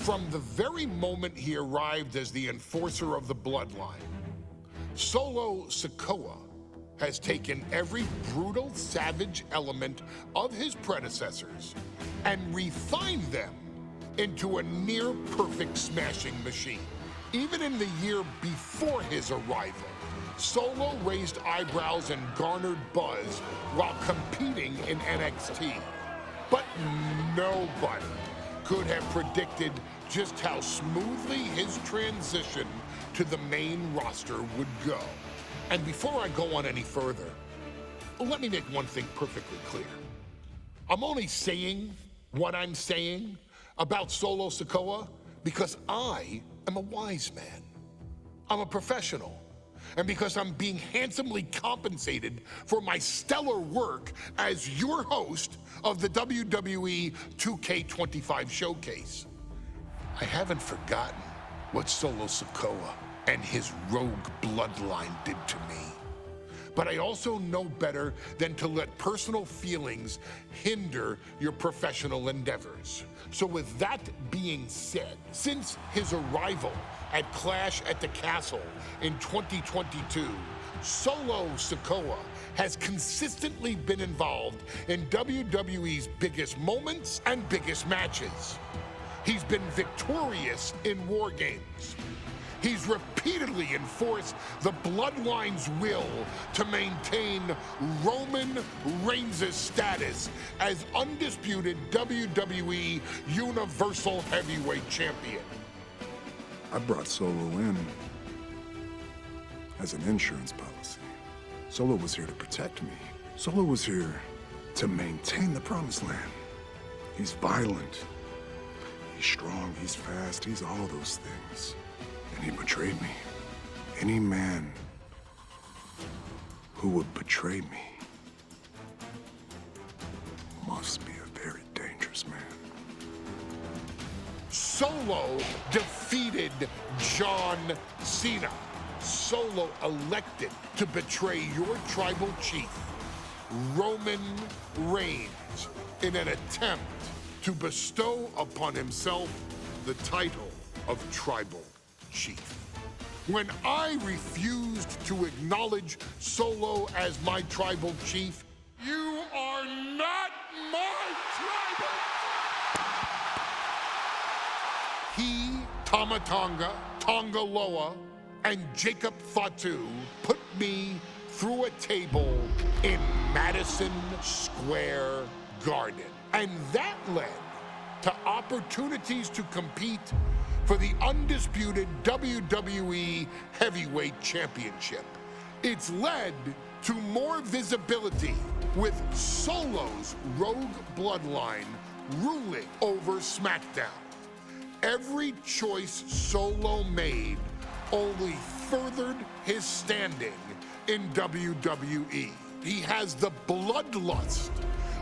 From the very moment he arrived as the enforcer of the bloodline, Solo Sikoa has taken every brutal, savage element of his predecessors and refined them into a near-perfect smashing machine. Even in the year before his arrival, Solo raised eyebrows and garnered buzz while competing in NXT. But nobody could have predicted just how smoothly his transition to the main roster would go. And before I go on any further, let me make one thing perfectly clear. I'm only saying what I'm saying about Solo Sikoa because I am a wise man. I'm a professional. And because I'm being handsomely compensated for my stellar work as your host of the WWE 2K25 Showcase. I haven't forgotten what Solo Sikoa and his rogue bloodline did to me. But I also know better than to let personal feelings hinder your professional endeavors. So with that being said, since his arrival at Clash at the Castle in 2022, Solo Sikoa has consistently been involved in WWE's biggest moments and biggest matches. He's been victorious in War Games. He's repeatedly enforced the Bloodline's will to maintain Roman Reigns' status as undisputed WWE Universal Heavyweight Champion. I brought Solo in as an insurance policy. Solo was here to protect me. Solo was here to maintain the Promised Land. He's violent. He's strong, he's fast, he's all those things. And he betrayed me. Any man who would betray me must be a very dangerous man. Solo defeated John Cena. Solo elected to betray your tribal chief, Roman Reigns, in an attempt to bestow upon himself the title of tribal chief. When I refused to acknowledge Solo as my tribal chief, you are not my tribal. He, Tama Tonga, Tonga Loa, and Jacob Fatu put me through a table in Madison Square Garden. And that led to opportunities to compete for the undisputed WWE Heavyweight Championship. It's led to more visibility with Solo's rogue bloodline ruling over SmackDown. Every choice Solo made only furthered his standing in WWE. He has the bloodlust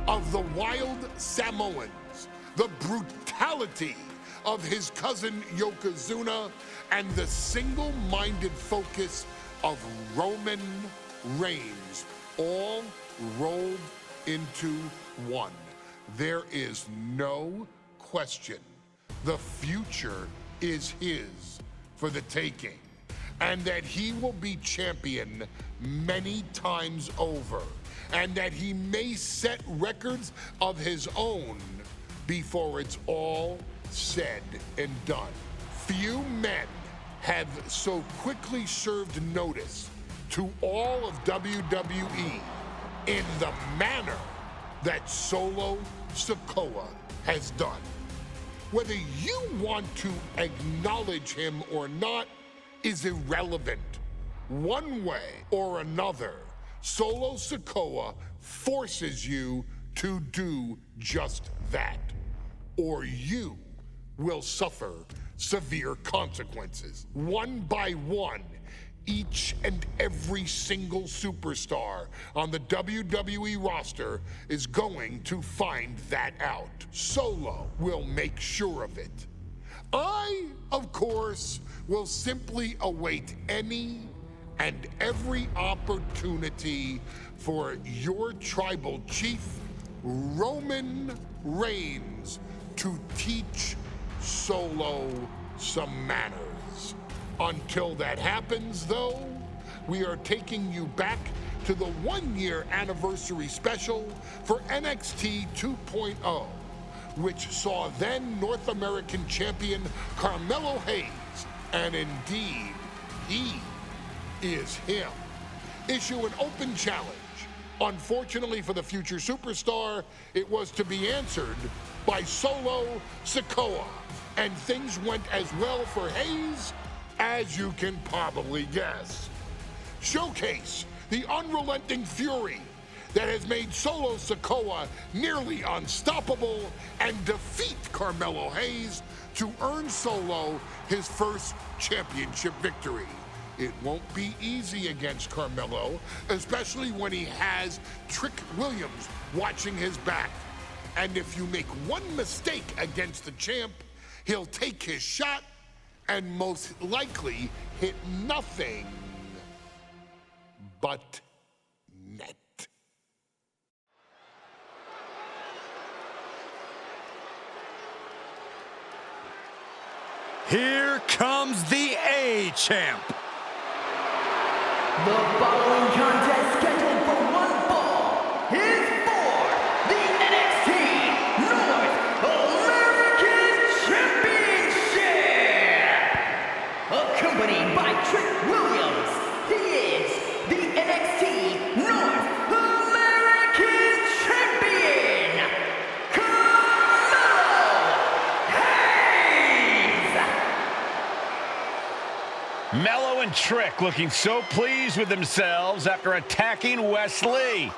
of the wild Samoans, the brutality of his cousin Yokozuna, and the single-minded focus of Roman Reigns, all rolled into one. There is no question the future is his for the taking, and that he will be champion many times over, and that he may set records of his own before it's all said and done. Few men have so quickly served notice to all of WWE in the manner that Solo Sikoa has done. Whether you want to acknowledge him or not is irrelevant. One way or another, Solo Sikoa forces you to do just that, or you will suffer severe consequences. One by one, each and every single superstar on the WWE roster is going to find that out. Solo will make sure of it. I, of course, will simply await any and every opportunity for your tribal chief, Roman Reigns, to teach Solo some manners. Until that happens, though, we are taking you back to the one-year anniversary special for NXT 2.0, which saw then North American champion Carmelo Hayes, and indeed, he is him, issue an open challenge. Unfortunately for the future superstar, it was to be answered by Solo Sikoa, and things went as well for Hayes as you can probably guess. Showcase the unrelenting fury that has made Solo Sikoa nearly unstoppable and defeat Carmelo Hayes to earn Solo his first championship victory. It won't be easy against Carmelo, especially when he has Trick Williams watching his back. And if you make one mistake against the champ, he'll take his shot and most likely hit nothing but net. Here comes the A-Champ. The following contest scheduled for one fall is for the NXT North American Championship. Accompanied by Trick Williams, he is the NXT North American Champion, Carmelo Hayes. Mello and Trick looking so pleased with themselves after attacking Wes Lee.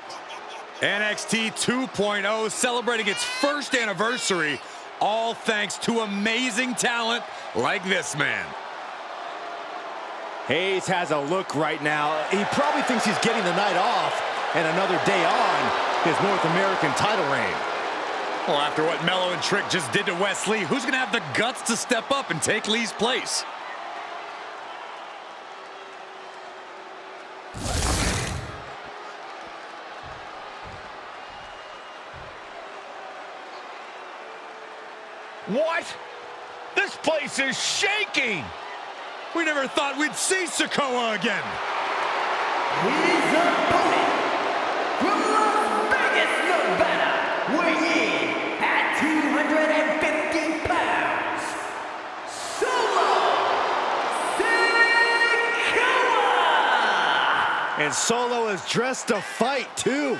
NXT 2.0 celebrating its first anniversary, all thanks to amazing talent like this man. Hayes has a look right now. He probably thinks he's getting the night off and another day on his North American title reign. Well, after what Mello and Trick just did to Wes Lee, who's going to have the guts to step up and take Lee's place? What? This place is shaking! We never thought we'd see Sikoa again. His opponent from Las Vegas, Nevada, weighing in at 250 pounds, Solo Sikoa! And Solo is dressed to fight, too.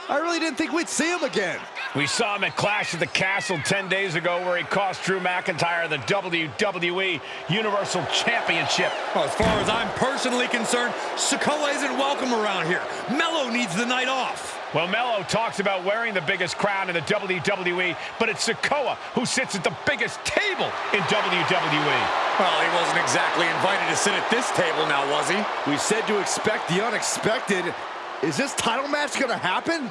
I really didn't think we'd see him again. We saw him at Clash at the Castle 10 days ago where he cost Drew McIntyre the WWE Universal Championship. Well, as far as I'm personally concerned, Sikoa isn't welcome around here. Mello needs the night off. Well, Mello talks about wearing the biggest crown in the WWE, but it's Sikoa who sits at the biggest table in WWE. Well, he wasn't exactly invited to sit at this table now, was he? We said to expect the unexpected. Is this title match gonna happen?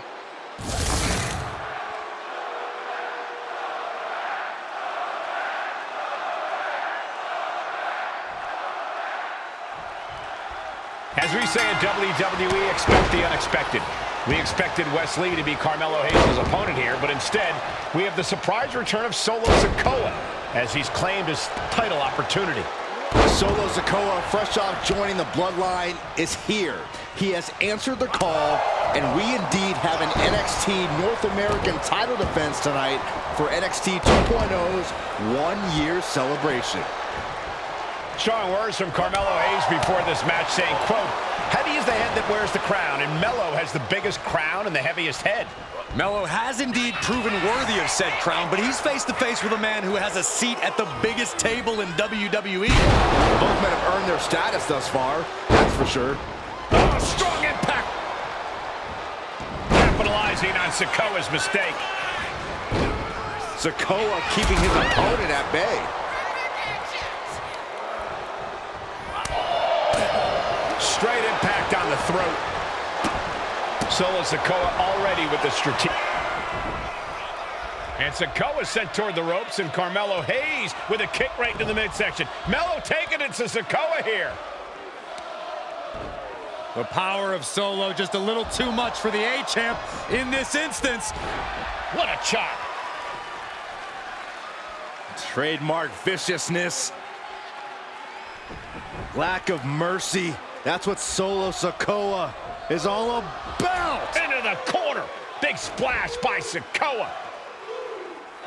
As we say in WWE, expect the unexpected. We expected Wes Lee to be Carmelo Hayes' opponent here, but instead, we have the surprise return of Solo Sikoa as he's claimed his title opportunity. Solo Sikoa, fresh off joining the Bloodline, is here. He has answered the call, and we indeed have an NXT North American title defense tonight for NXT 2.0's one-year celebration. Strong words from Carmelo Hayes before this match saying, quote, heavy is the head that wears the crown, and Mello has the biggest crown and the heaviest head. Mello has indeed proven worthy of said crown, but he's face-to-face with a man who has a seat at the biggest table in WWE. Both men have earned their status thus far, that's for sure. Oh, strong impact! Capitalizing on Sikoa's mistake. Sikoa keeping his opponent at bay. Straight impact on the throat. Solo Sikoa already with the strategic. And Sikoa sent toward the ropes, and Carmelo Hayes with a kick right into the midsection. Mello taking it to Sikoa here. The power of Solo just a little too much for the A-Champ in this instance. What a chop. Trademark viciousness. Lack of mercy. That's what Solo Sikoa is all about. Into the corner. Big splash by Sikoa.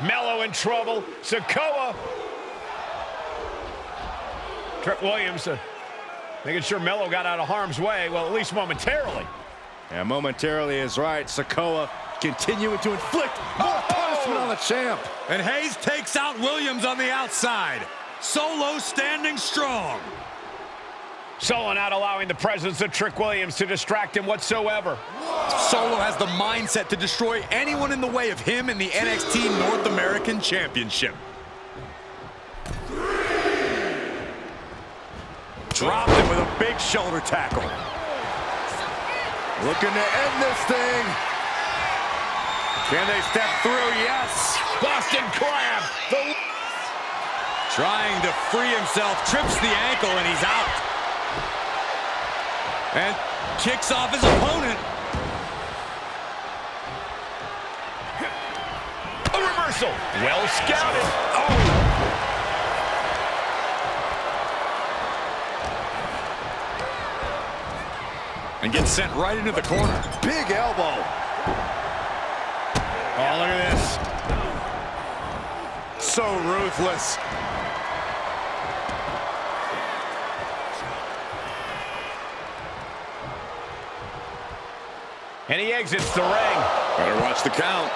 Melo in trouble. Sikoa. Trick Williams making sure Melo got out of harm's way. Well, at least momentarily. Yeah, momentarily is right. Sikoa continuing to inflict more punishment on the champ. And Hayes takes out Williams on the outside. Solo standing strong. Solo not allowing the presence of Trick Williams to distract him whatsoever. Solo has the mindset to destroy anyone in the way of him in the NXT North American Championship. Dropped him with a big shoulder tackle. Looking to end this thing. Can they step through? Yes. Boston Crab. Trying to free himself, trips the ankle, and he's out. And kicks off his opponent. A reversal. Well scouted. Oh! And gets sent right into the corner. Big elbow. Oh, look at this. So ruthless. And he exits the ring. Better watch the count.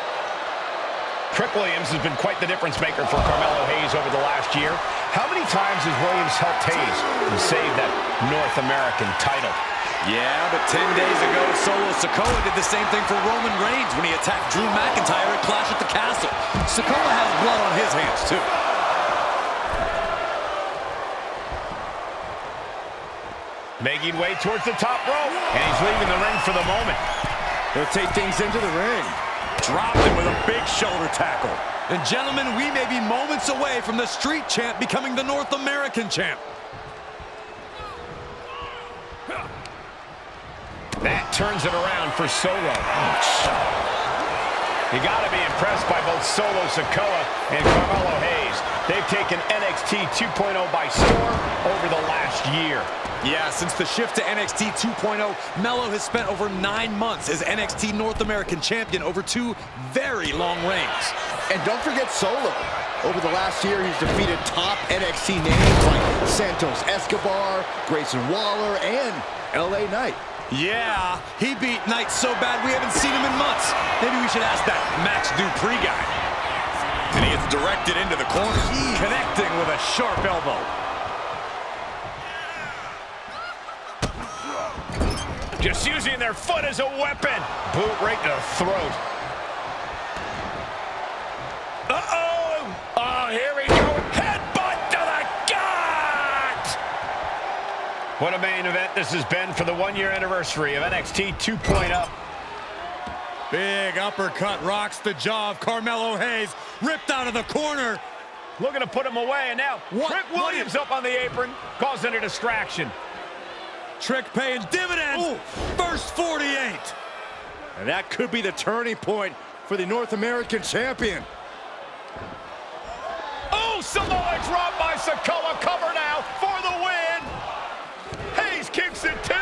Trick Williams has been quite the difference maker for Carmelo Hayes over the last year. How many times has Williams helped Hayes and saved that North American title? Yeah, but 10 days ago, Solo Sikoa did the same thing for Roman Reigns when he attacked Drew McIntyre at Clash at the Castle. Sikoa has blood on his hands, too. Making way towards the top rope. And he's leaving the ring for the moment. He'll take things into the ring. Dropped him with a big shoulder tackle. And gentlemen, we may be moments away from the Street Champ becoming the North American Champ. That turns it around for Solo. You got to be impressed by both Solo Sikoa and Carmelo Hayes. They've taken NXT 2.0 by storm over the last year. Yeah, since the shift to NXT 2.0, Melo has spent over 9 months as NXT North American Champion over 2 very long reigns. And don't forget Solo. Over the last year, he's defeated top NXT names like Santos Escobar, Grayson Waller, and LA Knight. Yeah, he beat Knight so bad we haven't seen him in months. Maybe we should ask that Max Dupree guy. And he gets directed into the corner, connecting with a sharp elbow. Just using their foot as a weapon. Boot right to the throat. Uh-oh! Oh, here we go. Headbutt to the gut! What a main event this has been for the 1-year anniversary of NXT 2.0. Big uppercut rocks the jaw of Carmelo Hayes, ripped out of the corner. Looking to put him away, and now What? Trick Williams up on the apron, causing a distraction. Trick paying dividends. Ooh. First 48. And that could be the turning point for the North American Champion. Oh, Samoa drop by Sikoa. Cover now for the win. Hayes kicks it too.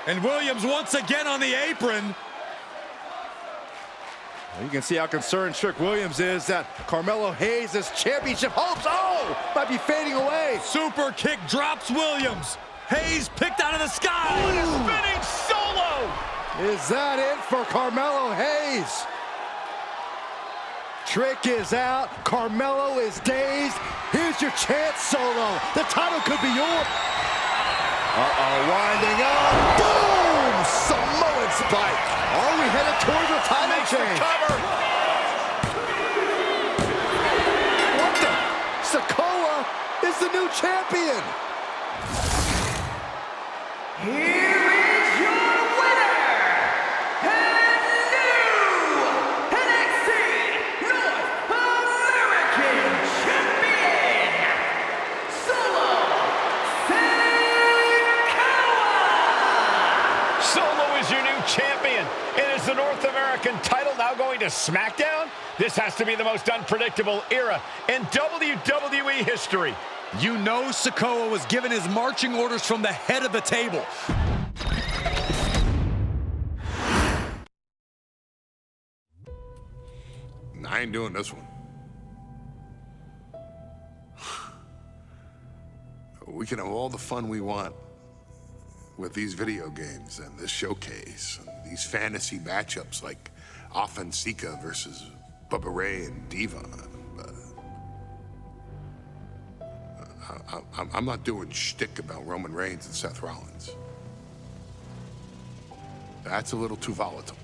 And Williams once again on the apron. You can see how concerned Trick Williams is that Carmelo Hayes' championship hopes, might be fading away. Super kick drops Williams. Hayes picked out of the sky. What a spinning Solo. Is that it for Carmelo Hayes? Trick is out. Carmelo is dazed. Here's your chance, Solo. The title could be yours. Winding up. Boom! Samoan spike. Are we headed towards the title change? Cover. What the? Sikoa is the new champion. Here is your winner, and new NXT North American Champion, Solo Sikoa! Solo is your new champion. And is the North American title now going to SmackDown? This has to be the most unpredictable era in WWE history. You know Sikoa was given his marching orders from the head of the table. I ain't doing this one. We can have all the fun we want with these video games and this showcase and these fantasy matchups like Offensica versus Bubba Ray and Diva. I'm not doing shtick about Roman Reigns and Seth Rollins. That's a little too volatile.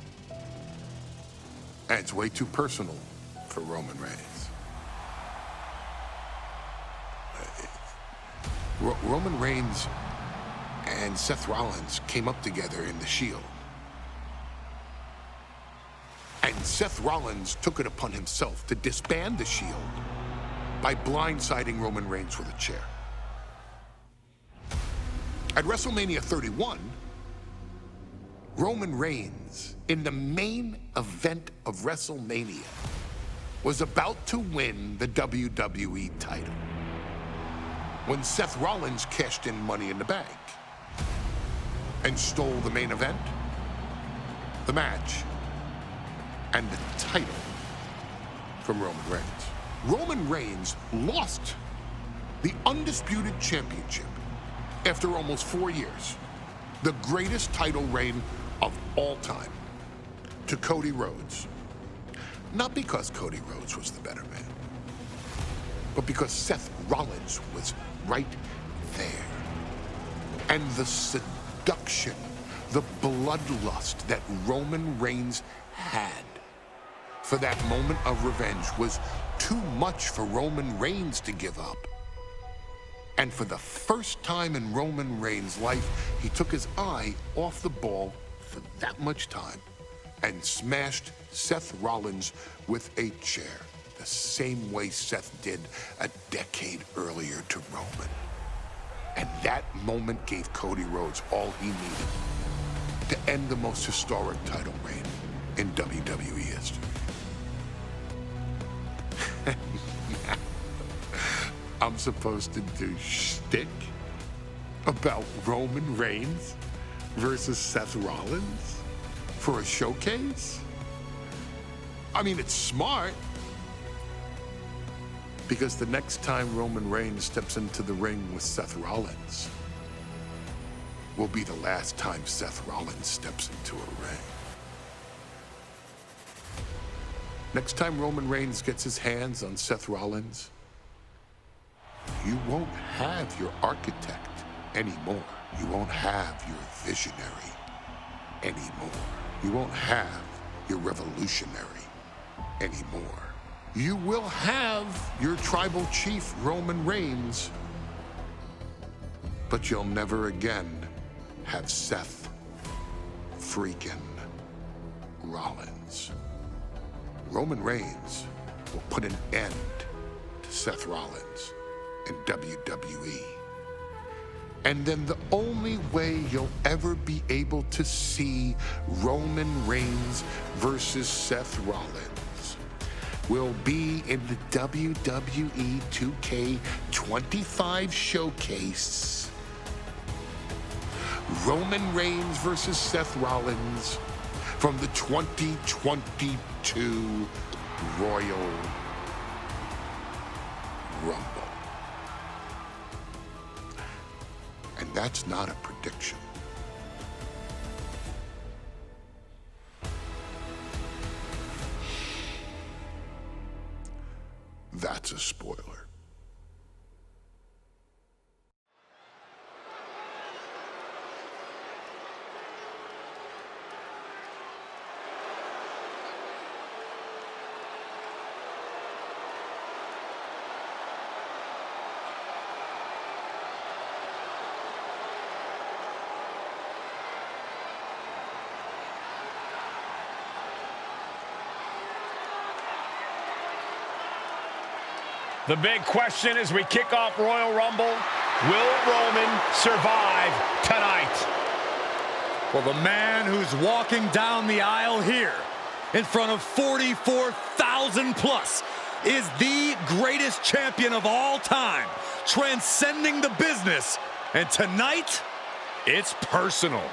And it's way too personal for Roman Reigns. Roman Reigns and Seth Rollins came up together in the Shield. And Seth Rollins took it upon himself to disband the Shield by blindsiding Roman Reigns with a chair. At WrestleMania 31, Roman Reigns, in the main event of WrestleMania, was about to win the WWE title when Seth Rollins cashed in Money in the Bank and stole the main event, the match, and the title from Roman Reigns. Roman Reigns lost the Undisputed Championship after almost 4 years, the greatest title reign of all time, to Cody Rhodes. Not because Cody Rhodes was the better man, but because Seth Rollins was right there. And the seduction, the bloodlust that Roman Reigns had for that moment of revenge was too much for Roman Reigns to give up. And for the first time in Roman Reigns' life, he took his eye off the ball for that much time and smashed Seth Rollins with a chair, the same way Seth did a decade earlier to Roman. And that moment gave Cody Rhodes all he needed to end the most historic title reign in WWE history. I'm supposed to do shtick about Roman Reigns versus Seth Rollins for a showcase? I mean, it's smart, because the next time Roman Reigns steps into the ring with Seth Rollins will be the last time Seth Rollins steps into a ring. Next time Roman Reigns gets his hands on Seth Rollins, you won't have your architect anymore. You won't have your visionary anymore. You won't have your revolutionary anymore. You will have your tribal chief, Roman Reigns, but you'll never again have Seth freaking Rollins. Roman Reigns will put an end to Seth Rollins in WWE. And then the only way you'll ever be able to see Roman Reigns versus Seth Rollins will be in the WWE 2K25 showcase. Roman Reigns versus Seth Rollins from the 2022 Royal Rumble. And that's not a prediction. That's a spoiler. The big question as we kick off Royal Rumble, will Roman survive tonight? Well, the man who's walking down the aisle here in front of 44,000 plus, is the greatest champion of all time, transcending the business. And tonight, it's personal.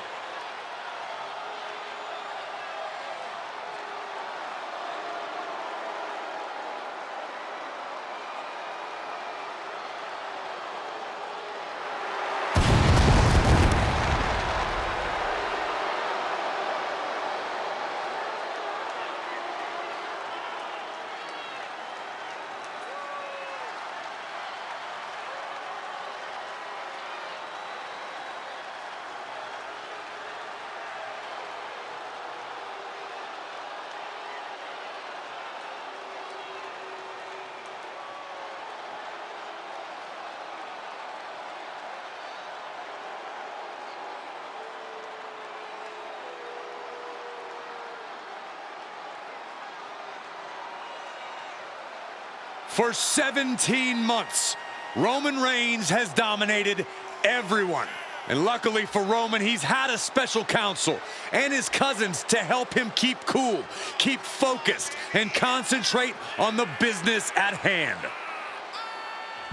For 17 months, Roman Reigns has dominated everyone. And luckily for Roman, he's had a special counsel and his cousins to help him keep cool, keep focused, and concentrate on the business at hand.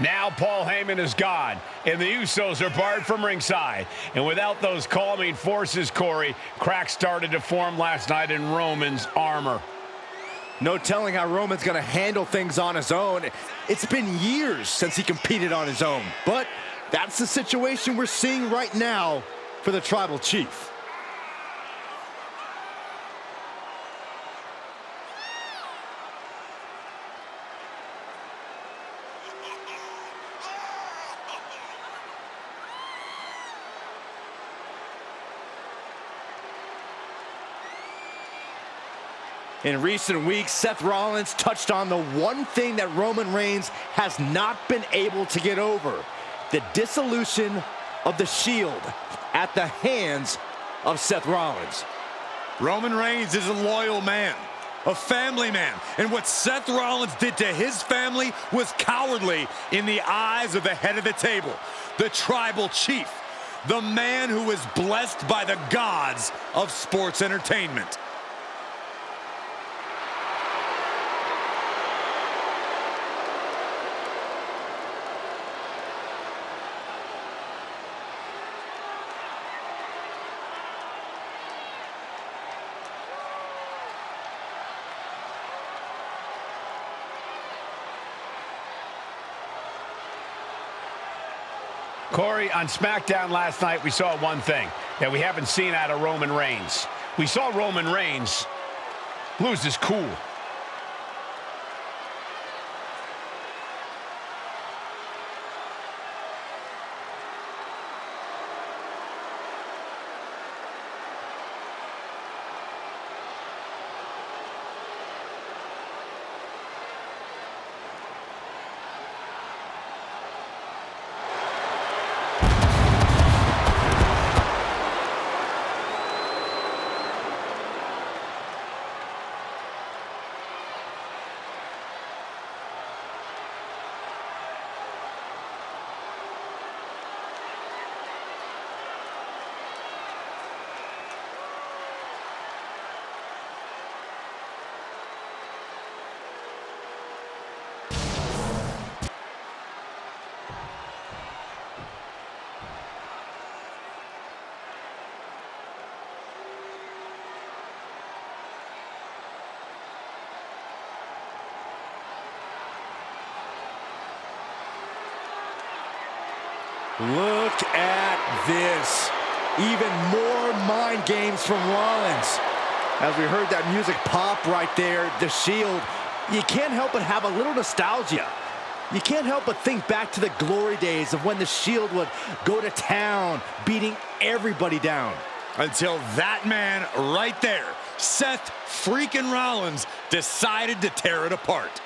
Now Paul Heyman is gone, and the Usos are barred from ringside. And without those calming forces, Corey, cracks started to form last night in Roman's armor. No telling how Roman's gonna handle things on his own. It's been years since he competed on his own, but that's the situation we're seeing right now for the Tribal Chief. In recent weeks, Seth Rollins touched on the one thing that Roman Reigns has not been able to get over: the dissolution of the Shield at the hands of Seth Rollins. Roman Reigns is a loyal man, a family man, and what Seth Rollins did to his family was cowardly in the eyes of the head of the table, the Tribal Chief, the man who is blessed by the gods of sports entertainment. Corey, on SmackDown last night, we saw one thing that we haven't seen out of Roman Reigns. We saw Roman Reigns lose his cool. Look at this. Even more mind games from Rollins. As we heard that music pop right there, the Shield, you can't help but have a little nostalgia. You can't help but think back to the glory days of when the Shield would go to town, beating everybody down. Until that man right there, Seth freaking Rollins, decided to tear it apart.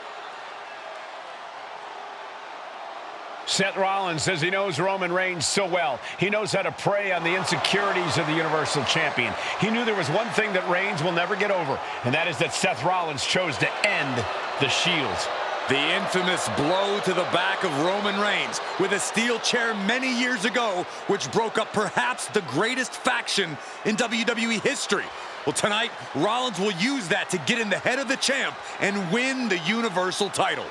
Seth Rollins says he knows Roman Reigns so well. He knows how to prey on the insecurities of the Universal Champion. He knew there was one thing that Reigns will never get over, and that is that Seth Rollins chose to end the Shield. The infamous blow to the back of Roman Reigns with a steel chair many years ago, which broke up perhaps the greatest faction in WWE history. Well, tonight, Rollins will use that to get in the head of the champ and win the Universal title.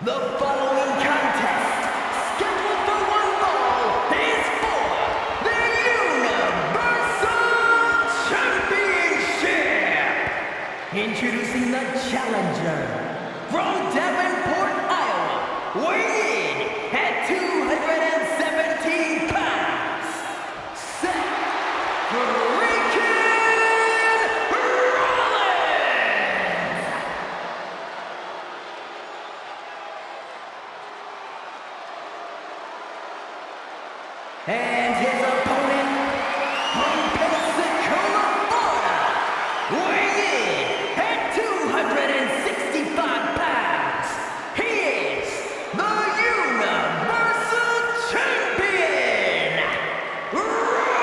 The following contest, scheduled for one fall, is for the Universal Championship. Introducing the challenger from Davenport, Iowa, weighing in at 217 pounds, Seth freaking and his opponent from Pensacola, Florida, weighing in at 265 pounds, he is the Universal Champion, Roman Reigns!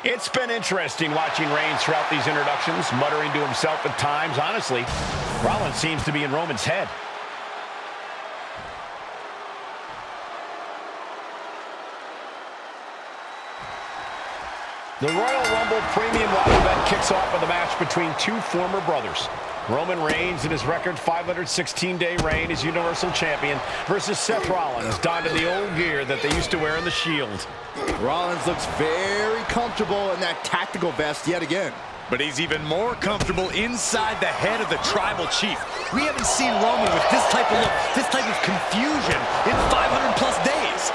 It's been interesting watching Reigns throughout these introductions, muttering to himself at times. Honestly, Rollins seems to be in Roman's head. The Royal Rumble Premium Live event kicks off with a match between two former brothers. Roman Reigns in his record 516-day reign as Universal Champion versus Seth Rollins, donned in the old gear that they used to wear in the Shield. Rollins looks very comfortable in that tactical vest yet again. But he's even more comfortable inside the head of the Tribal Chief. We haven't seen Roman with this type of look, this type of confusion in 500-plus days.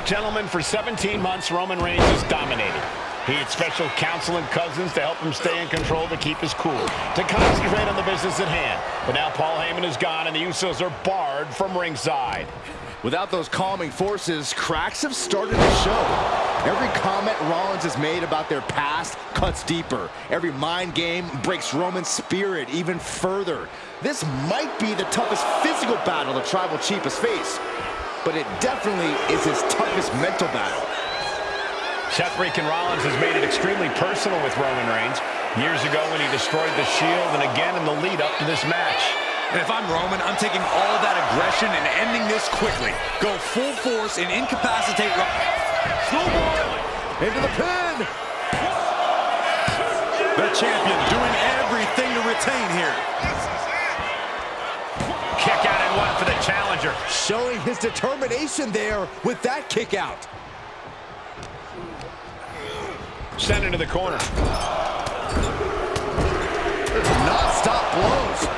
Gentlemen, for 17 months, Roman Reigns has dominated. He had special counsel and cousins to help him stay in control, to keep his cool, to concentrate on the business at hand. But now Paul Heyman is gone, and the Usos are barred from ringside. Without those calming forces, cracks have started to show. Every comment Rollins has made about their past cuts deeper. Every mind game breaks Roman's spirit even further. This might be the toughest physical battle the Tribal Chief has faced, but it definitely is his toughest mental battle. Seth freaking Rollins has made it extremely personal with Roman Reigns. Years ago when he destroyed the Shield, and again in the lead up to this match. And if I'm Roman, I'm taking all that aggression and ending this quickly. Go full force and incapacitate Rollins. Into the pin! The champion doing everything to retain here. Kick out and one for the challenger. Showing his determination there with that kick out. Sent into the corner. Non-stop blows.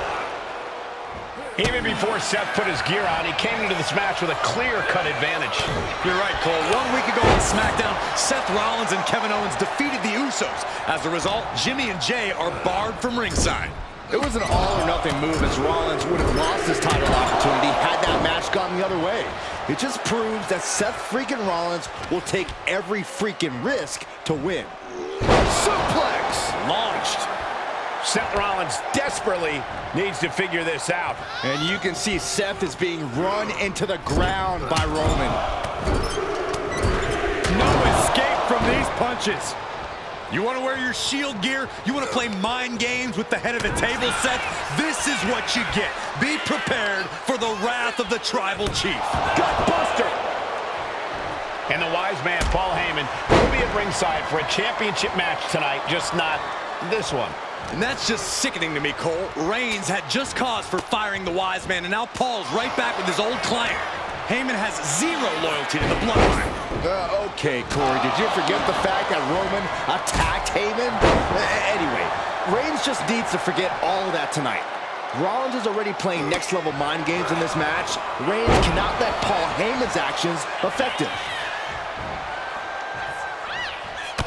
Even before Seth put his gear on, he came into this match with a clear-cut advantage. You're right, Cole. 1 week ago on SmackDown, Seth Rollins and Kevin Owens defeated the Usos. As a result, Jimmy and Jay are barred from ringside. It was an all-or-nothing move, as Rollins would have lost his title opportunity had that match gone the other way. It just proves that Seth freaking Rollins will take every freaking risk to win. Suplex! Launched. Seth Rollins desperately needs to figure this out. And you can see Seth is being run into the ground by Roman. No escape from these punches. You want to wear your Shield gear? You want to play mind games with the head of the table, Seth? This is what you get. Be prepared for the wrath of the Tribal Chief. Gutbuster! And the wise man, Paul Heyman, will be at ringside for a championship match tonight, just not this one. And that's just sickening to me, Cole. Reigns had just cause for firing the wise man, and now Paul's right back with his old client. Heyman has zero loyalty to the bloodline. Okay, Corey, did you forget the fact that Roman attacked Heyman? Anyway, Reigns just needs to forget all of that tonight. Rollins is already playing next-level mind games in this match. Reigns cannot let Paul Heyman's actions affect him.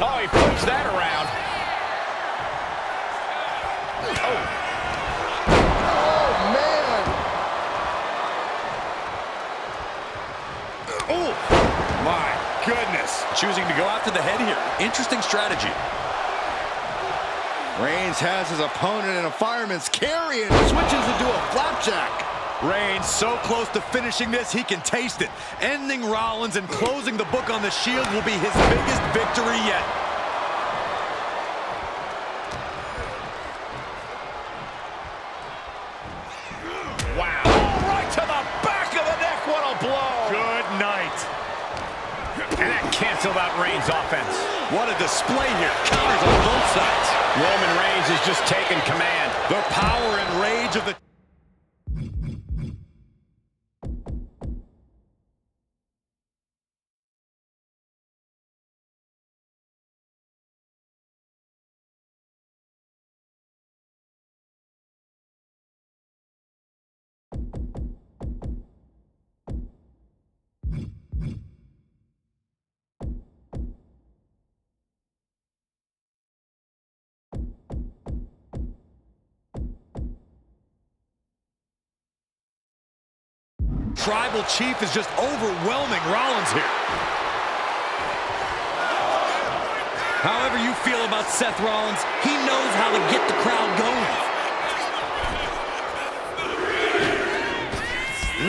Oh, he flips that around. Oh, man! choosing to go after the head here. Interesting strategy. Reigns has his opponent in a fireman's carry and switches into a flapjack. Reigns so close to finishing this, he can taste it. Ending Rollins and closing the book on the Shield will be his biggest victory yet. Wow. Oh, right to the back of the neck. What a blow. Good night. And that canceled out Reigns' offense. What a display here. Counters on both sides. Roman Reigns is just taking command. The power and rage of the... Tribal Chief is just overwhelming Rollins here. However you feel about Seth Rollins, he knows how to get the crowd going.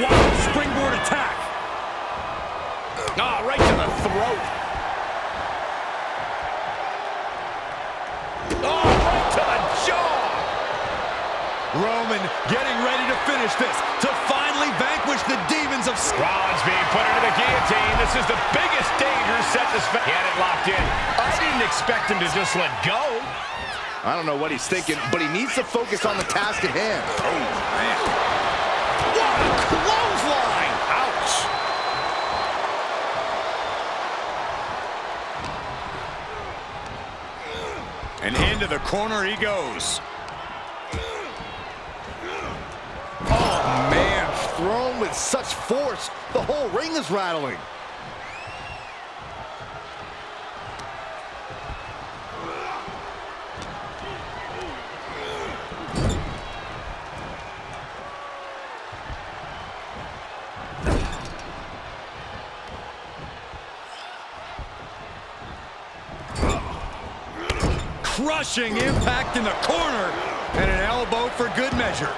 Wow, springboard attack. Ah, right to the throat. Oh, right to the jaw. Roman getting ready to finish this, to finally vanquish the demons of... Rollins being put into the guillotine. This is the biggest danger Seth has faced. He had it locked in. I didn't expect him to just let go. I don't know what he's thinking, but he needs to focus on the task at hand. Oh, man. What a clothesline. Ouch. And into the corner he goes. Oh, man, thrown with such force, the whole ring is rattling. Crushing impact in the corner, and an elbow for good measure.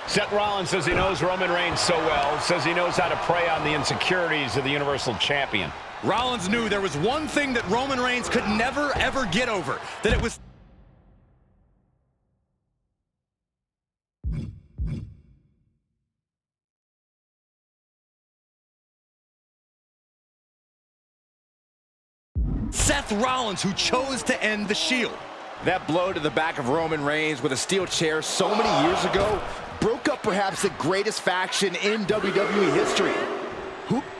Seth Rollins says he knows Roman Reigns so well, says he knows how to prey on the insecurities of the Universal Champion. Rollins knew there was one thing that Roman Reigns could never, ever get over, that it was... Seth Rollins, who chose to end the Shield. That blow to the back of Roman Reigns with a steel chair so many years ago broke up perhaps the greatest faction in WWE history.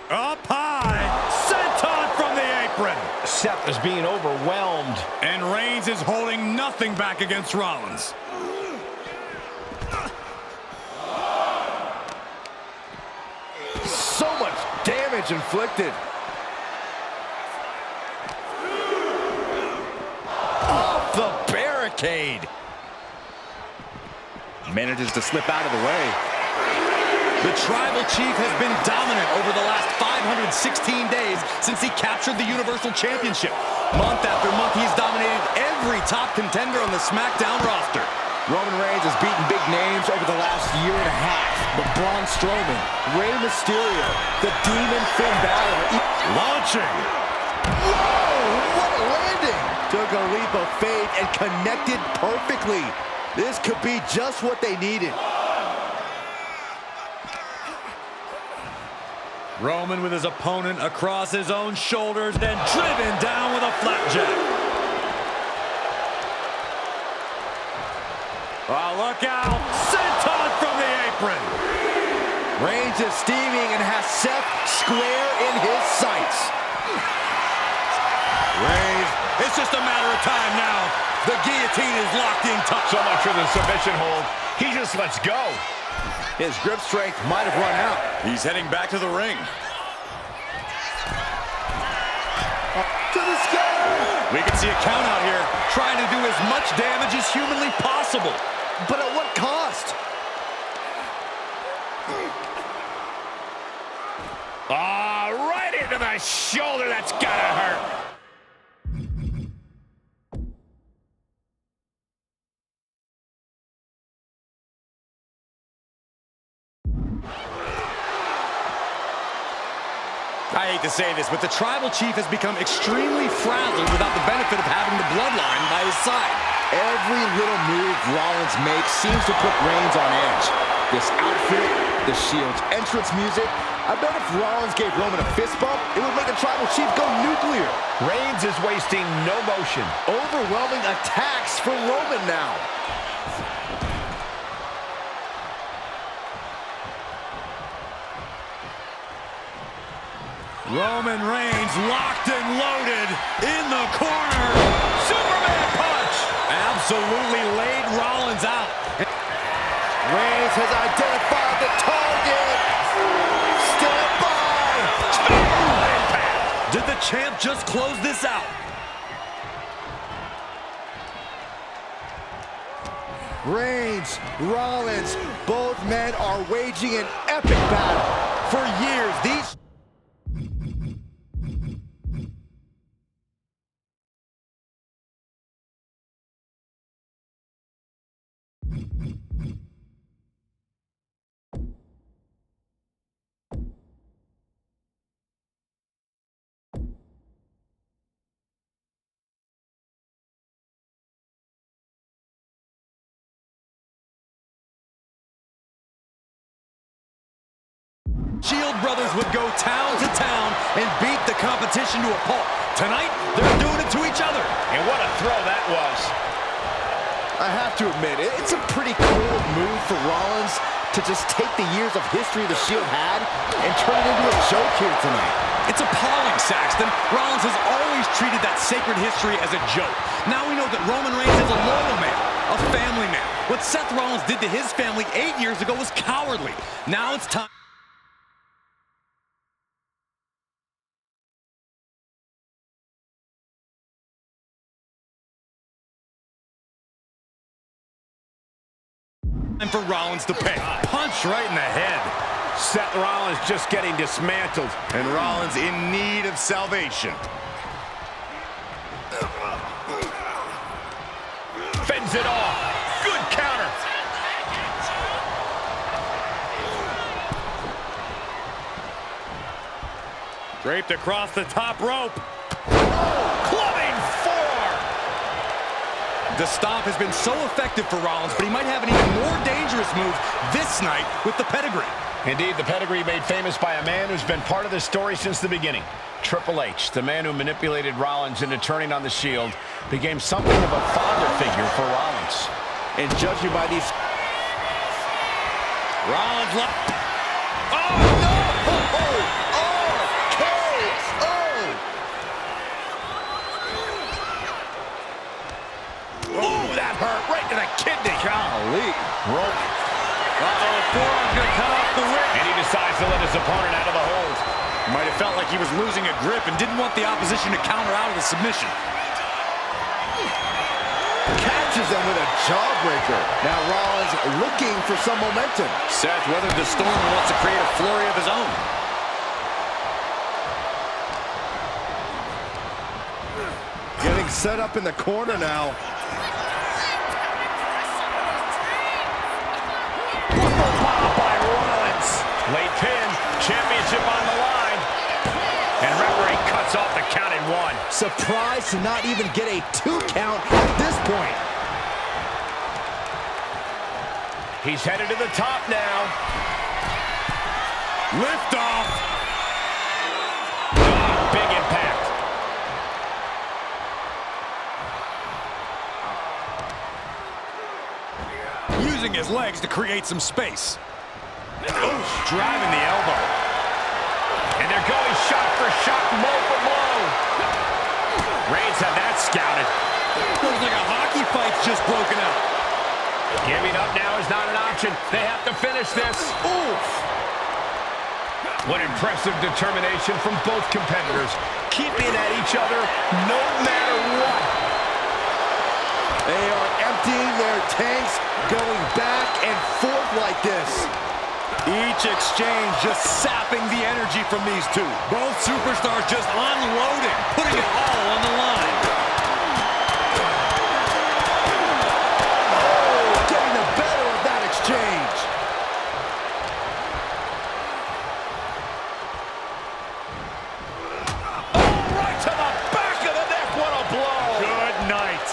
Up high, senton from the apron. Seth is being overwhelmed. And Reigns is holding nothing back against Rollins. So much damage inflicted. Off the barricade. Manages to slip out of the way. The Tribal Chief has been dominant over the last 516 days since he captured the Universal Championship. Month after month, he's dominated every top contender on the SmackDown roster. Roman Reigns has beaten big names over the last year and a half. But Braun Strowman, Rey Mysterio, the Demon Finn Balor. Launching. Whoa, what a landing! Took a leap of faith and connected perfectly. This could be just what they needed. Roman with his opponent across his own shoulders, then driven down with a flapjack. Oh, look out! Senton from the apron! Reigns is steaming and has Seth square in his sights. Reigns, it's just a matter of time now. The guillotine is locked in tight. So much for the submission hold. He just lets go. His grip strength might have run out. He's heading back to the ring. To the sky! We can see a count out here, trying to do as much damage as humanly possible. But at what cost? Right into the shoulder. That's gotta hurt. I hate to say this, but the Tribal Chief has become extremely frazzled without the benefit of having the Bloodline by his side. Every little move Rollins makes seems to put Reigns on edge. This outfit, the Shield's entrance music. I bet if Rollins gave Roman a fist bump, it would make the Tribal Chief go nuclear. Reigns is wasting no motion. Overwhelming attacks for Roman now. Roman Reigns locked and loaded in the corner. Superman punch! Absolutely laid Rollins out. Reigns has identified the target. Stand by. Did the champ just close this out? Reigns, Rollins, both men are waging an epic battle. For years, these... Shield brothers would go town to town and beat the competition to a pulp. Tonight, they're doing it to each other. And what a throw that was. I have to admit, it's a pretty cool move for Rollins to just take the years of history the Shield had and turn it into a joke here tonight. It's appalling, Saxton. Rollins has always treated that sacred history as a joke. Now we know that Roman Reigns is a loyal man, a family man. What Seth Rollins did to his family 8 years ago was cowardly. Now it's time. And for Rollins to pay. Punch right in the head. Seth Rollins just getting dismantled. And Rollins in need of salvation. Fends it off. Good counter. Draped across the top rope. Clubbing forearm. The stomp has been so effective for Rollins, but he might have an even more dangerous move this night with the pedigree. Indeed, the pedigree made famous by a man who's been part of this story since the beginning. Triple H, the man who manipulated Rollins into turning on the Shield, became something of a father figure for Rollins. And judging by these... Rollins left. Oh, no! Ooh, that hurt right to the kidney. Golly. Rope. Forearm gonna cut off the whip. And he decides to let his opponent out of the hold. Might have felt like he was losing a grip and didn't want the opposition to counter out of the submission. Catches them with a jawbreaker. Now Rollins looking for some momentum. Seth weathered the storm and wants to create a flurry of his own. Getting set up in the corner now. By Rollins. Late pin. Championship on the line. And referee cuts off the count in one. Surprised to not even get a 2 count at this point. He's headed to the top now. Lift off. Big impact. Using his legs to create some space. Driving the elbow. And they're going shot for shot, blow for blow. Reigns had that scouted. Looks like a hockey fight's just broken out. Giving up now is not an option. They have to finish this. Oof. What impressive determination from both competitors, keeping at each other no matter what. They are emptying their tanks, going back and forth like this. Each exchange just sapping the energy from these two. Both superstars just unloading, putting it all on the line. Oh, getting the better of that exchange. Oh, right to the back of the neck. What a blow. Good night.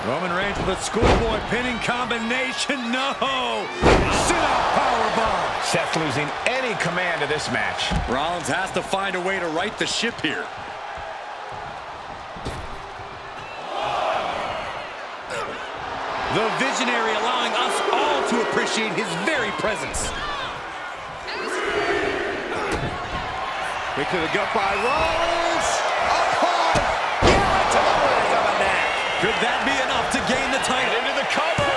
Roman Reigns with a schoolboy pinning combination. No! Sit-out powerbomb. Seth losing any command of this match. Rollins has to find a way to right the ship here. The Visionary allowing us all to appreciate his very presence. Kick to the gut by Rollins. Up high. Yeah, to the leg of the neck. Could that be enough to gain the title? Into the cover.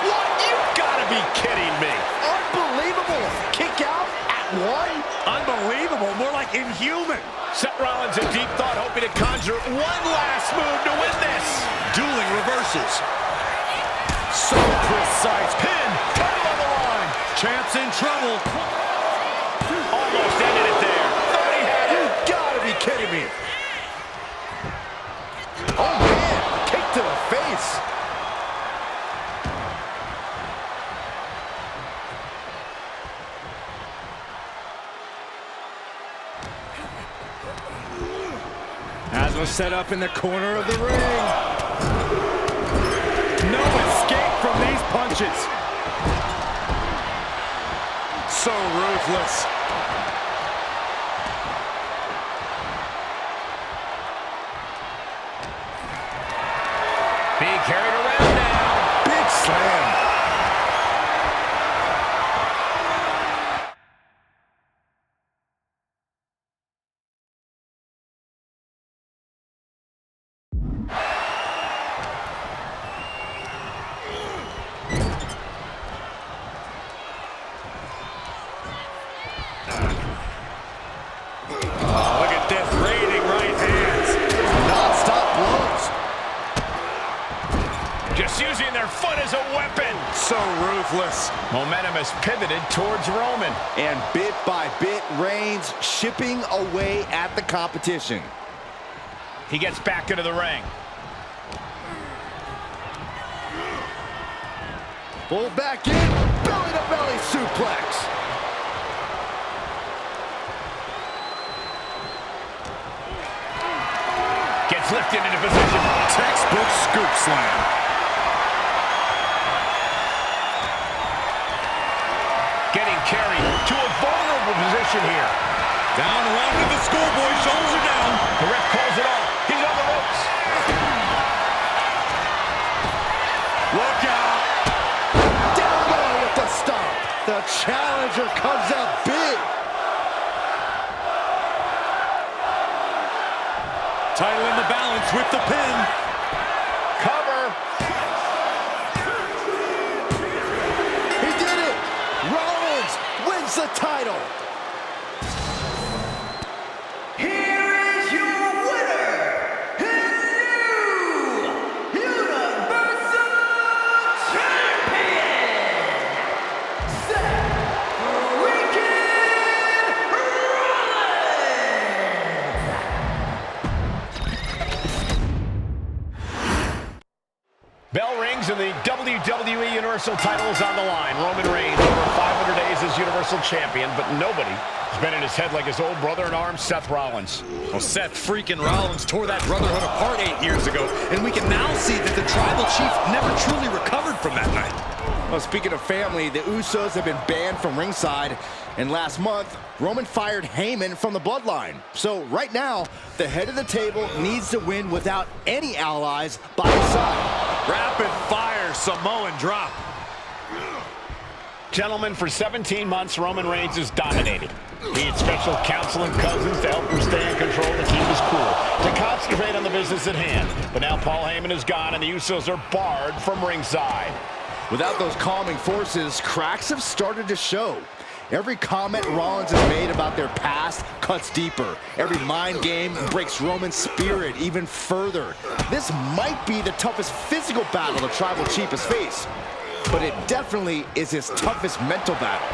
What? You've got to be kidding me. Unbelievable. Kick out at one. Unbelievable, more like inhuman. Seth Rollins in deep thought, hoping to conjure one last move to win this. Dueling reverses. So precise. Pin, title on the line. Champ's in trouble. Almost ended it there. Thought he had it. You gotta be kidding me. Oh man, kick to the face. As was set up in the corner of the ring. No escape from these punches. So ruthless. Being carried around now. Big slam. Look at this, raining right hands. Non-stop blows. Just using their foot as a weapon. So ruthless. Momentum has pivoted towards Roman. And bit by bit, Reigns chipping away at the competition. He gets back into the ring. Pulled back in, belly-to-belly suplex. Gets lifted into position. Textbook scoop slam. Getting carried to a vulnerable position here. Down around to the schoolboy, shoulders are down. The ref calls it off. He's on the ropes. Look out. Down low with the stomp. The challenger comes up big. Title in the balance with the pin. Cover. He did it. Rollins wins the title. Here is your winner, his new Universal Champion, Seth freaking Rollins! Bell rings and the WWE Universal title is on the line. Roman Reigns over 500 days as Universal Champion, but nobody has been in his head like his old brother-in-arms, Seth Rollins. Well, Seth freaking Rollins tore that brotherhood apart 8 years ago, and we can now see that the Tribal Chief never truly recovered from that night. Well, speaking of family, the Usos have been banned from ringside, and last month, Roman fired Heyman from the Bloodline. So right now, the head of the table needs to win without any allies by his side. Rapid fire Samoan drop. Gentlemen, for 17 months, Roman Reigns has dominated. He had special counsel and cousins to help him stay in control, to keep his cool, to concentrate on the business at hand. But now Paul Heyman is gone, and the Usos are barred from ringside. Without those calming forces, cracks have started to show. Every comment Rollins has made about their past cuts deeper. Every mind game breaks Roman's spirit even further. This might be the toughest physical battle the Tribal Chief has faced. but it definitely is his toughest mental battle.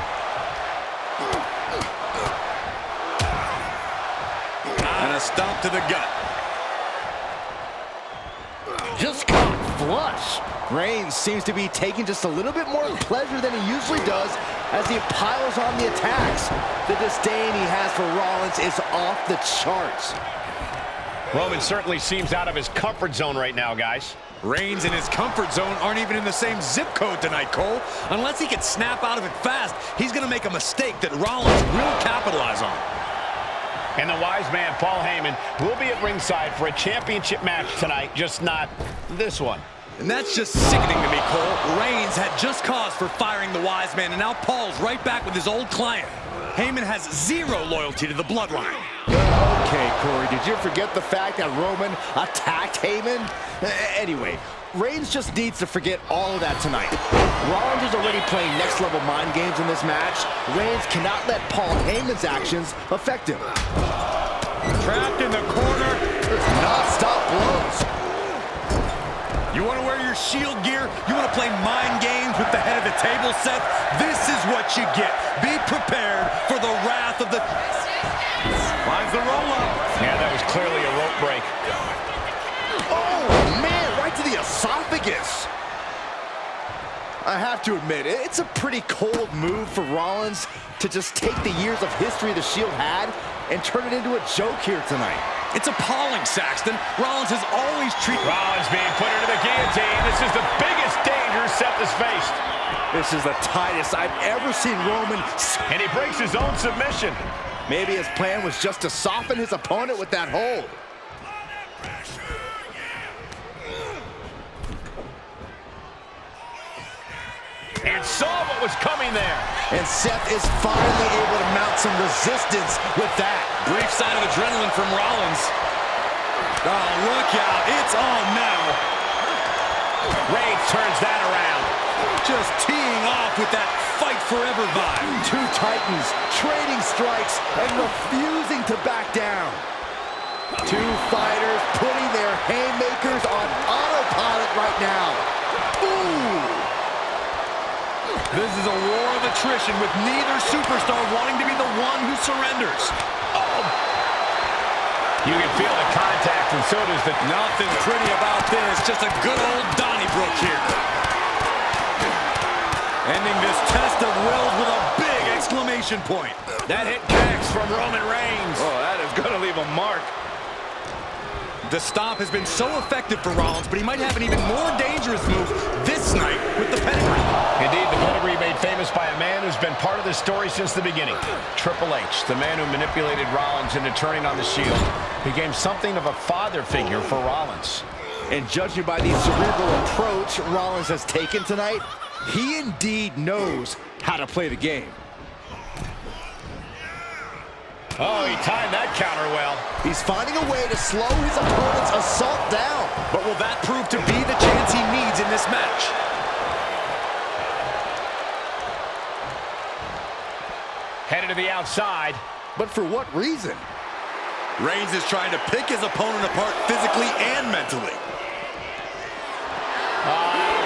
And a stomp to the gut. Just caught flush. Reigns seems to be taking just a little bit more pleasure than he usually does as he piles on the attacks. The disdain he has for Rollins is off the charts. Roman certainly seems out of his comfort zone right now, guys. Reigns and his comfort zone aren't even in the same zip code tonight, Cole. Unless he can snap out of it fast, he's going to make a mistake that Rollins will capitalize on. And the wise man, Paul Heyman, will be at ringside for a championship match tonight, just not this one. And that's just sickening to me, Cole. Reigns had just cause for firing the wise man, and now Paul's right back with his old client. Heyman has zero loyalty to the bloodline. Okay, Corey, did you forget the fact that Roman attacked Heyman? Anyway, Reigns just needs to forget all of that tonight. Rollins is already playing next-level mind games in this match. Reigns cannot let Paul Heyman's actions affect him. Trapped in the corner. Non-stop blows. You want to wear your Shield gear? You want to play mind games with the head of the table, Seth? This is what you get. Be prepared for the wrath of the... Finds the roll-up. Yeah, that was clearly a rope break. Oh, man, right to the esophagus. I have to admit, it's a pretty cold move for Rollins to just take the years of history the Shield had and turn it into a joke here tonight. It's appalling, Saxton. Rollins has always treated... Rollins being put into the guillotine. This is the biggest danger Seth has faced. This is the tightest I've ever seen Roman. And he breaks his own submission. Maybe his plan was just to soften his opponent with that hold. And saw what was coming there. And Seth is finally able to mount some resistance with that. Brief sign of adrenaline from Rollins. Oh, look out. It's on now. Reigns turns that around. Just teeing off with that fight forever vibe. Two titans trading strikes and refusing to back down. Two fighters putting their haymakers on autopilot right now. Ooh! This is a war of attrition with neither superstar wanting to be the one who surrenders. Oh! You can feel the contact, and so does the... Nothing pretty about this. Just a good old Donnybrook here. Ending this test of wills with a big exclamation point. That hit connects from Roman Reigns. Oh, that is going to leave a mark. The stomp has been so effective for Rollins, but he might have an even more dangerous move this night with the pedigree. Indeed, the pedigree made famous by a man who's been part of this story since the beginning. Triple H, the man who manipulated Rollins into turning on the Shield, became something of a father figure for Rollins. And judging by the cerebral approach Rollins has taken tonight, he indeed knows how to play the game. Oh, he timed that counter well. He's finding a way to slow his opponent's assault down. But will that prove to be the chance he needs in this match? Headed to the outside. But for what reason? Reigns is trying to pick his opponent apart physically and mentally.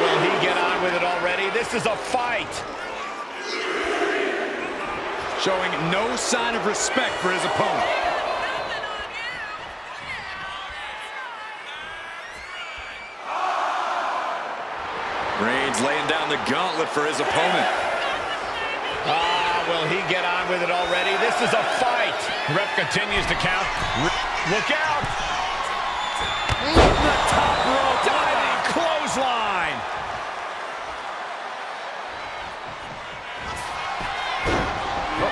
Will he get on with it already? This is a fight. Showing no sign of respect for his opponent. Reigns laying down the gauntlet for his opponent. Will he get on with it already? This is a fight. Ref continues to count. Look out. The top rope. Diving clothesline.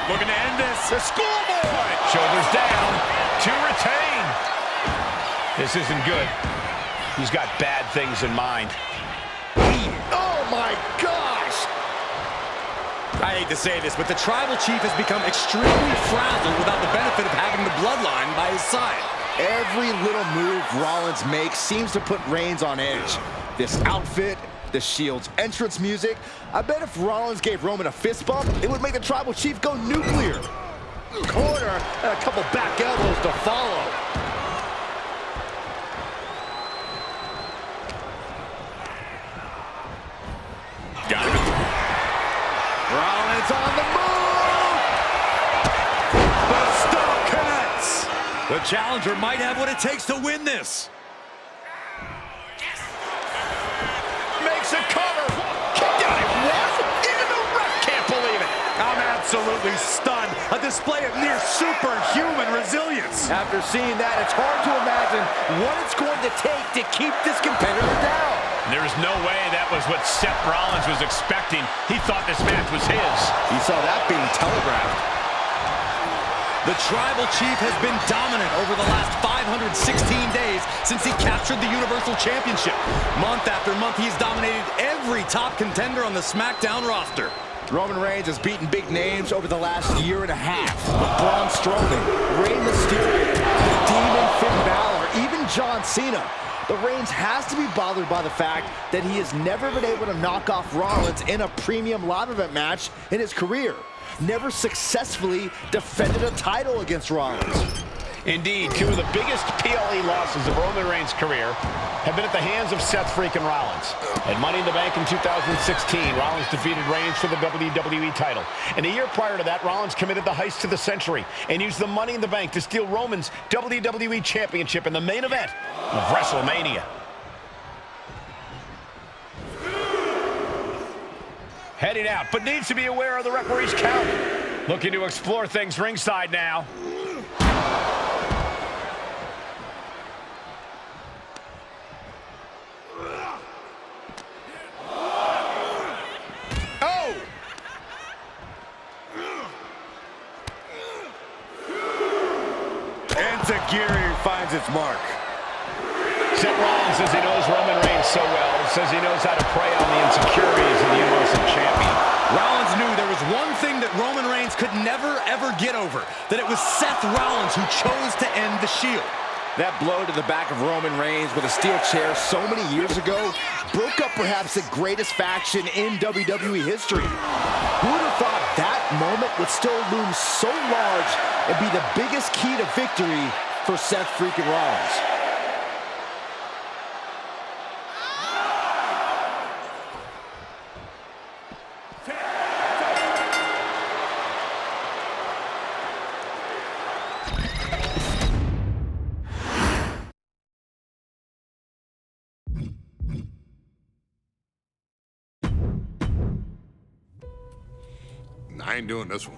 Looking to end this. The schoolboy. Shoulders down to retain. This isn't good. He's got bad things in mind. Oh my gosh! I hate to say this, but the Tribal Chief has become extremely frazzled without the benefit of having the Bloodline by his side. Every little move Rollins makes seems to put Reigns on edge. This outfit, the Shield's entrance music. I bet if Rollins gave Roman a fist bump, it would make the Tribal Chief go nuclear. Corner and a couple back elbows to follow. Got is on the move. The stomp connects. The challenger might have what it takes to win this. Makes a cover. Kicked out at one. Even the ref can't believe it. I'm absolutely stunned. A display of near superhuman resilience. After seeing that, it's hard to imagine what it's going to take to keep this competitor down. There's no way that was what Seth Rollins was expecting. He thought this match was his. He saw that being telegraphed. The Tribal Chief has been dominant over the last 516 days since he captured the Universal Championship. Month after month, he's dominated every top contender on the SmackDown roster. Roman Reigns has beaten big names over the last year and a half. Braun Strowman, Rey Mysterio, Demon Finn Balor, even John Cena. But Reigns has to be bothered by the fact that he has never been able to knock off Rollins in a premium live event match in his career. Never successfully defended a title against Rollins. Indeed, two of the biggest PLE losses of Roman Reigns' career have been at the hands of Seth freaking Rollins. At Money in the Bank in 2016, Rollins defeated Reigns for the WWE title. And a year prior to that, Rollins committed the heist of the century and used the Money in the Bank to steal Roman's WWE Championship in the main event of WrestleMania. Heading out, but needs to be aware of the referee's count. Looking to explore things ringside now. Oh! Enziguri finds its mark. Seth Rollins says he knows Roman Reigns so well, says he knows how to prey on the insecurities of the Universal Champion. Rollins knew there was one thing that Roman Reigns could never, ever get over, that it was Seth Rollins who chose to end the Shield. That blow to the back of Roman Reigns with a steel chair so many years ago broke up perhaps the greatest faction in WWE history. Who would have thought that moment would still loom so large and be the biggest key to victory for Seth freaking Rollins? I ain't doing this one.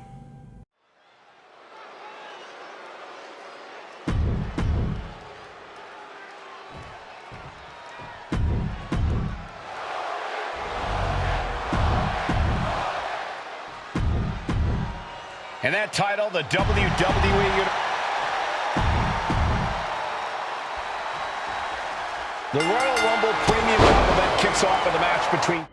And that title, the WWE... The Royal Rumble Premium Live event kicks off with a match between...